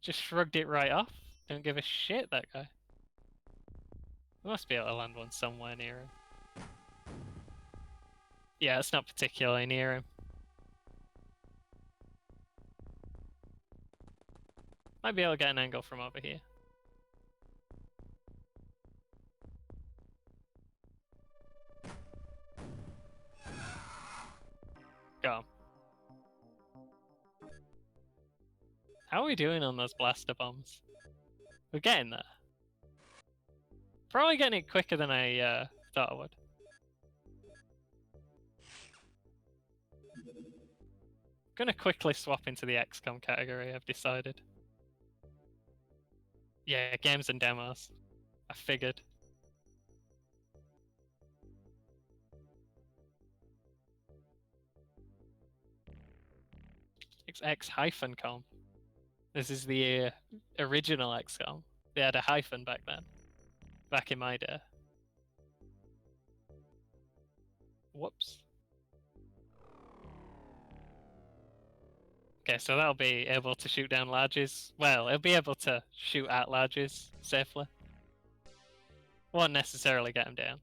Just shrugged it right off. Don't give a shit, that guy. We must be able to land one somewhere near him. Yeah, it's not particularly near him. Might be able to get an angle from over here. Go. How are we doing on those blaster bombs? We're getting there. Probably getting it quicker than I thought I would. gonna quickly swap into the XCOM category, I've decided. Yeah, games and demos. I figured. It's X-com. This is the original XCOM. They had a hyphen back then. Back in my day. Whoops. Okay, so that'll be able to shoot down larges. Well, it'll be able to shoot at larges safely. Won't necessarily get them down.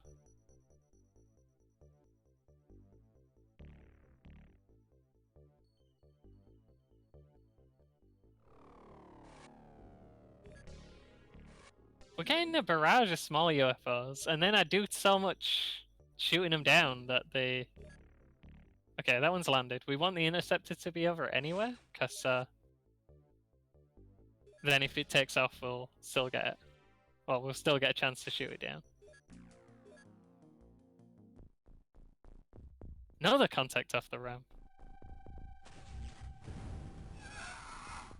We're getting a barrage of small UFOs, and then I do so much shooting them down that they... Okay, that one's landed. We want the interceptor to be over anyway, because then if it takes off, we'll still get it. Well, we'll still get a chance to shoot it down. Another contact off the ramp.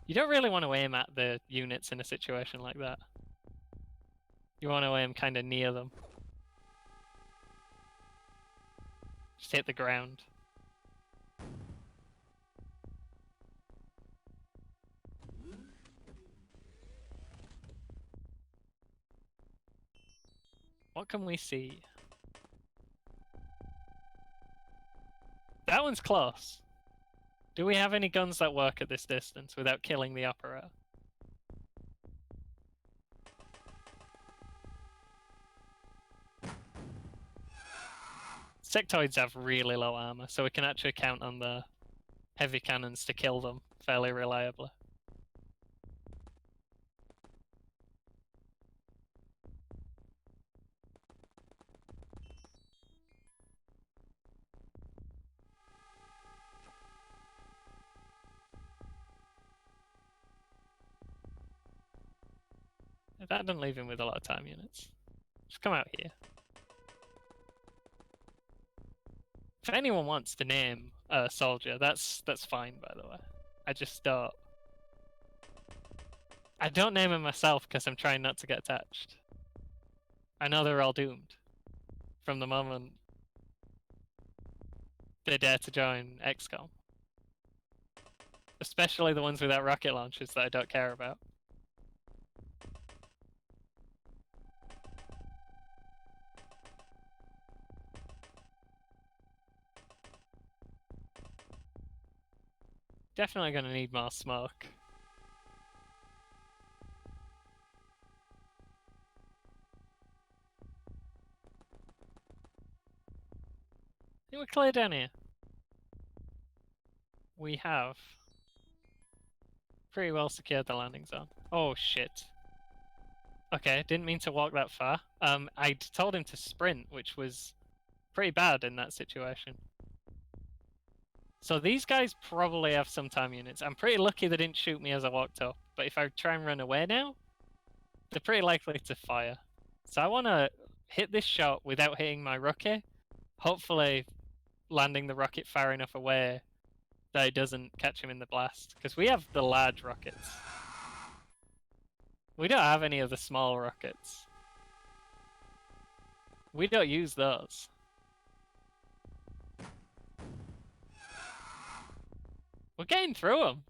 You don't really want to aim at the units in a situation like that. You want to aim kind of near them. Just hit the ground. What can we see? That one's close. Do we have any guns that work at this distance without killing the operator? Sectoids have really low armor, so we can actually count on the heavy cannons to kill them fairly reliably. That doesn't leave him with a lot of time units. Just come out here. If anyone wants to name a soldier, that's fine, by the way. I just don't. I don't name him myself because I'm trying not to get attached. I know they're all doomed from the moment they dare to join XCOM. Especially the ones without rocket launchers that I don't care about. Definitely gonna need more smoke. I think we're clear down here. We have pretty well secured the landing zone. Oh shit. Okay, didn't mean to walk that far. I told him to sprint, which was pretty bad in that situation. So these guys probably have some time units. I'm pretty lucky they didn't shoot me as I walked up, but if I try and run away now, they're pretty likely to fire. So I want to hit this shot without hitting my rookie, hopefully landing the rocket far enough away that it doesn't catch him in the blast, because we have the large rockets. We don't have any of the small rockets. We don't use those. We're getting through them.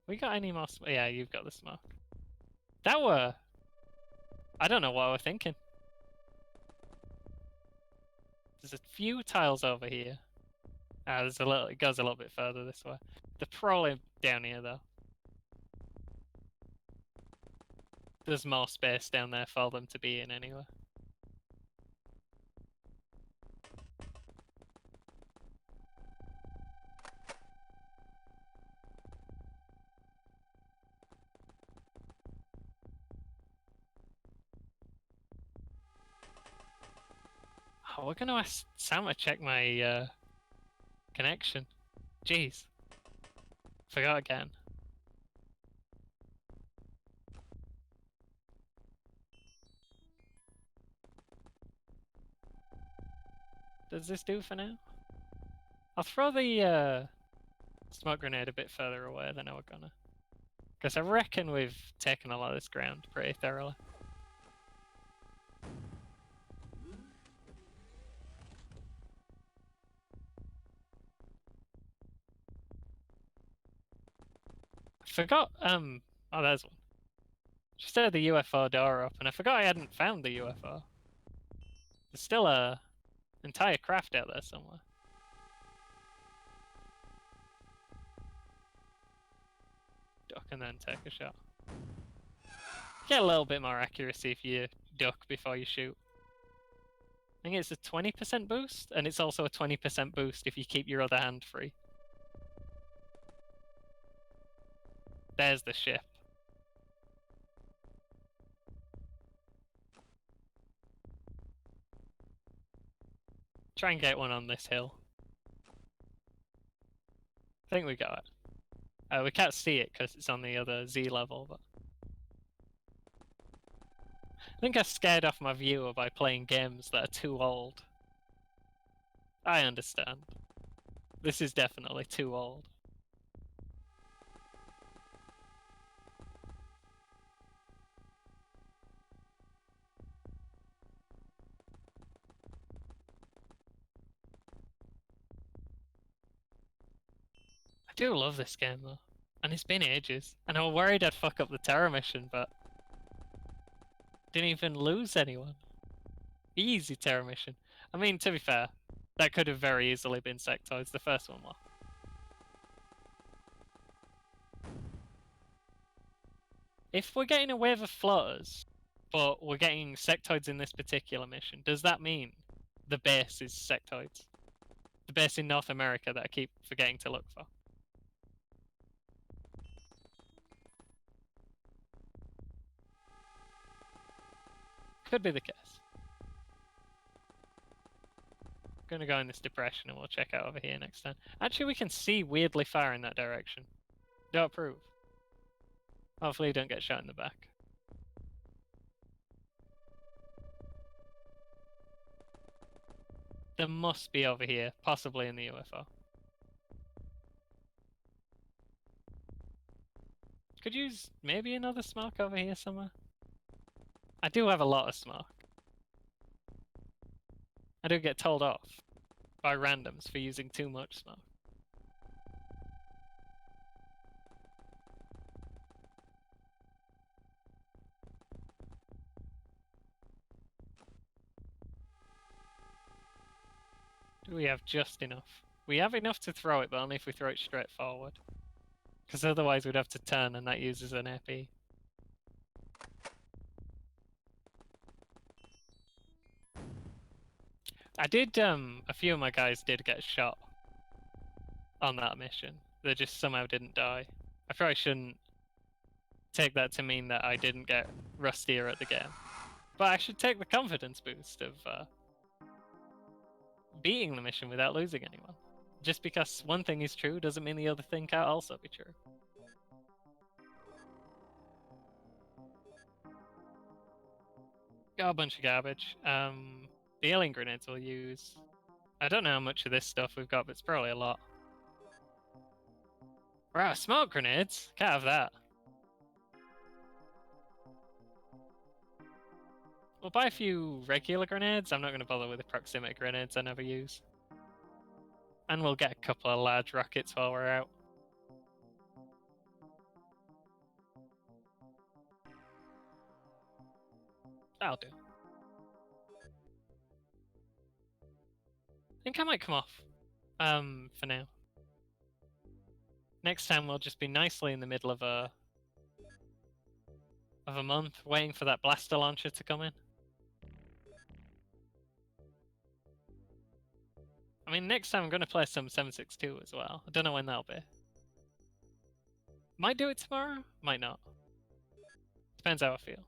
We got any more smoke? Yeah, you've got the smoke. That were... I don't know what we're thinking. There's a few tiles over here. Ah, there's a little... It goes a little bit further this way. They're probably down here, though. There's more space down there for them to be in anyway. Oh, we're gonna ask Sam to check my connection. Jeez. Forgot again. Does this do for now? I'll throw the smoke grenade a bit further away than I were gonna. Because I reckon we've taken a lot of this ground pretty thoroughly. I forgot, oh, there's one. Just had the UFO door up, and I forgot I hadn't found the UFO. There's still a entire craft out there somewhere. Duck and then take a shot. Get a little bit more accuracy if you duck before you shoot. I think it's a 20% boost, and it's also a 20% boost if you keep your other hand free. There's the ship. Try and get one on this hill. I think we got it. We can't see it because it's on the other Z level, but I think I scared off my viewer by playing games that are too old. I understand. This is definitely too old. I do love this game though, and it's been ages. And I was worried I'd fuck up the terror mission, but didn't even lose anyone. Easy terror mission. I mean, to be fair, that could have very easily been sectoids. The first one was. If we're getting a wave of floaters, but we're getting sectoids in this particular mission, does that mean the base is sectoids? The base in North America that I keep forgetting to look for. Could be the case. I'm gonna go in this depression and we'll check out over here next time. Actually, we can see weirdly far in that direction. Don't approve. Hopefully you don't get shot in the back. There must be over here, possibly in the UFO. Could use maybe another smoke over here somewhere. I do have a lot of smoke. I do get told off by randoms for using too much smoke. Do we have just enough? We have enough to throw it, but only if we throw it straight forward. Because otherwise we'd have to turn and that uses an AP. I did, a few of my guys did get shot on that mission. They just somehow didn't die. I probably shouldn't take that to mean that I didn't get rustier at the game. But I should take the confidence boost of beating the mission without losing anyone. Just because one thing is true doesn't mean the other thing can't also be true. Got a bunch of garbage. The alien grenades we'll use. I don't know how much of this stuff we've got, but it's probably a lot. We're out of smoke grenades. Can't have that. We'll buy a few regular grenades. I'm not going to bother with the proximity grenades I never use. And we'll get a couple of large rockets while we're out. That'll do. I think I might come off. For now. Next time we'll just be nicely in the middle of a month, waiting for that blaster launcher to come in. I mean, next time I'm going to play some 762 as well. I don't know when that'll be. Might do it tomorrow, might not. Depends how I feel.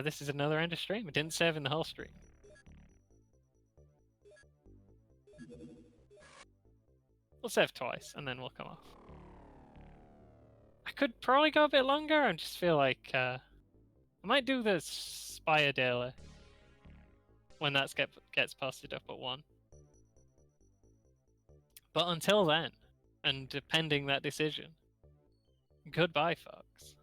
This is another end of stream. It didn't save in the whole stream. We'll save twice, and then we'll come off. I could probably go a bit longer. I just feel like I might do the Spire daily. when that gets posted up at 1. But until then, and pending that decision, goodbye, folks.